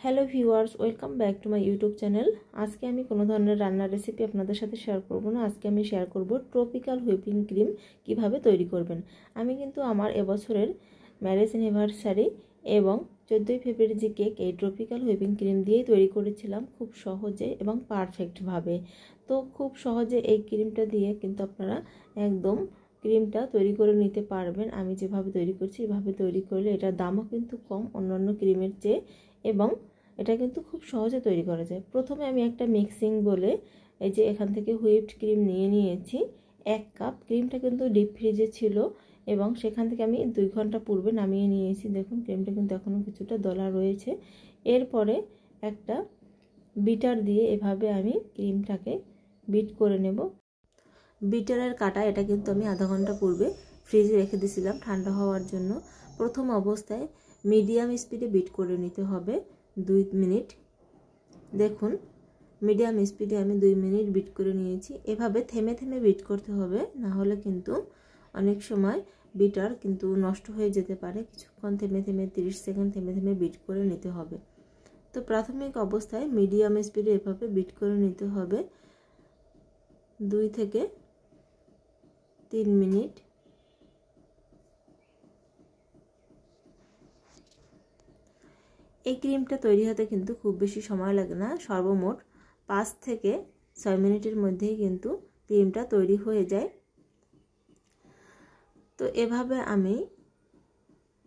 Hello viewers, welcome back to my YouTube channel. আজকে আমি কোনো ধরনের রান্নার রেসিপি আপনাদের সাথে শেয়ার করব না। আজকে আমি শেয়ার করব ট্রপিক্যাল হুইপিং ক্রিম কিভাবে তৈরি করবেন। আমি কিন্তু আমার এবছরের ম্যারেজ অ্যানিভার্সারি এবং 14ই ফেব্রুয়ারি যে কেক এই ট্রপিক্যাল হুইপিং ক্রিম দিয়েই তৈরি করেছিলাম, খুব সহজে এবং পারফেক্টভাবে। তো খুব সহজে এই ক্রিমটা দিয়ে কিন্তু আপনারা একদম ক্রিমটা তৈরি করে নিতে পারবেন। আমি যেভাবে তৈরি করছি এভাবে তৈরি করলে এটার দামও কিন্তু কম অন্যান্য ক্রিমের চেয়ে, এবং এটা কিন্তু খুব সহজে তৈরি করা যায়। প্রথমে আমি একটা মিক্সিং বলে এই যে এখান থেকে হুইপড ক্রিম নিয়ে নিয়েছি 1 কাপ। ক্রিমটা কিন্তু ডিপ ফ্রিজে ছিল এবং সেখান থেকে আমি 2 ঘন্টা পূর্বে নামিয়ে নিয়েছি। দেখুন ক্রিমটা কিন্তু এখনও কিছুটা দলা রয়েছে। এরপরে একটা বিটার দিয়ে এভাবে আমি ক্রিমটাকে বিট করে নেব। বিটারের কাটা এটা কিন্তু আমি আধা ঘন্টা পূর্বে ফ্রিজে রেখে দিয়েছিলাম ঠান্ডা হওয়ার জন্য। প্রথম অবস্থায় মিডিয়াম স্পিডে বিট করে নিতে হবে 2 মিনিট। দেখুন মিডিয়াম স্পিডে আমি 2 মিনিট বিট করে নিয়েছি। এভাবে থেমে থেমে বিট করতে হবে, না হলে কিন্তু অনেক সময় বিটার কিন্তু নষ্ট হয়ে যেতে পারে। কিছুক্ষণ থেমে থেমে 30 সেকেন্ড থেমে থেমে বিট করে নিতে হবে। তো প্রাথমিক অবস্থায় মিডিয়াম স্পিডে এভাবে বিট করে নিতে হবে 2 থেকে 3 মিনিট। এই ক্রিমটা তৈরি হতে কিন্তু খুব বেশি সময় লাগে না, সর্বমোট 5 থেকে 6 মিনিটের মধ্যেই কিন্তু ক্রিমটা তৈরি হয়ে যায়। তো এভাবে আমি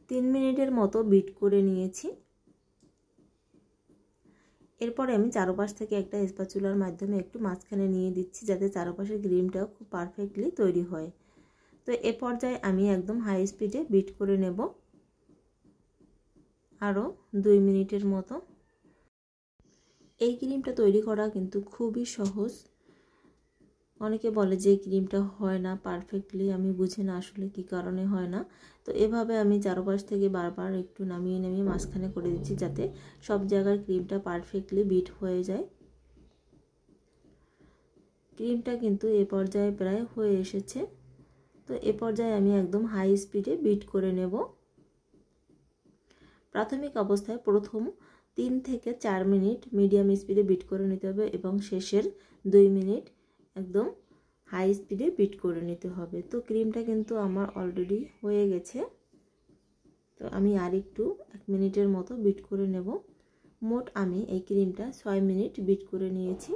3 মিনিটের মতো বিট করে নিয়েছি। এরপরে আমি চারপাশ থেকে একটা স্প্যাচুলার মাধ্যমে একটু মাঝখানে নিয়ে দিচ্ছি, যাতে চারপাশের ক্রিমটাও খুব পারফেক্টলি তৈরি হয়। তো এ পর্যায়ে আমি একদম হাই স্পিডে বিট করে নেব আরও 2 মিনিটের মতো। এই ক্রিমটা তৈরি করা কিন্তু খুবই সহজ। অনেকে বলে যে ক্রিমটা হয় না পারফেক্টলি, আমি বুঝি না আসলে কি কারণে হয় না। তো এভাবে আমি চারপাশ থেকে বারবার একটু নামিয়ে নামিয়ে মাঝখানে করে দিচ্ছি, যাতে সব জায়গার ক্রিমটা পারফেক্টলি বিট হয়ে যায়। ক্রিমটা কিন্তু এ পর্যায়ে প্রায় হয়ে এসেছে। তো এ পর্যায়ে আমি একদম হাই স্পিডে বিট করে নেব। প্রাথমিক অবস্থায় প্রথম 3 থেকে 4 মিনিট মিডিয়াম স্পিডে বিট করে নিতে হবে এবং শেষের 2 মিনিট একদম হাই স্পিডে বিট করে নিতে হবে। তো ক্রিমটা কিন্তু আমার অলরেডি হয়ে গেছে। তো আমি আর একটু 1 মিনিটের মতো বিট করে নেব। মোট আমি এই ক্রিমটা 6 মিনিট বিট করে নিয়েছি।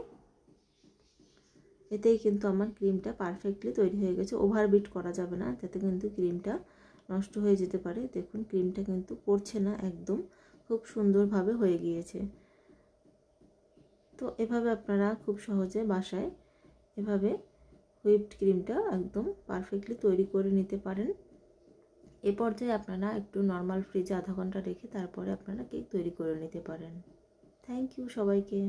এতেই কিন্তু আমার ক্রিমটা পারফেক্টলি তৈরি হয়ে গেছে। ওভার বিট করা যাবে না, তাতে কিন্তু ক্রিমটা নষ্ট হয়ে যেতে পারে। দেখুন ক্রিমটা কিন্তু পড়ছে না, একদম খুব সুন্দরভাবে হয়ে গিয়েছে। তো এভাবে আপনারা খুব সহজে বাসায় এভাবে হুইপড ক্রিমটা একদম পারফেক্টলি তৈরি করে নিতে পারেন। এ পর্যায়ে আপনারা একটু নর্মাল ফ্রিজে আধা ঘন্টা রেখে তারপরে আপনারা কেক তৈরি করে নিতে পারেন। থ্যাংক ইউ সবাইকে।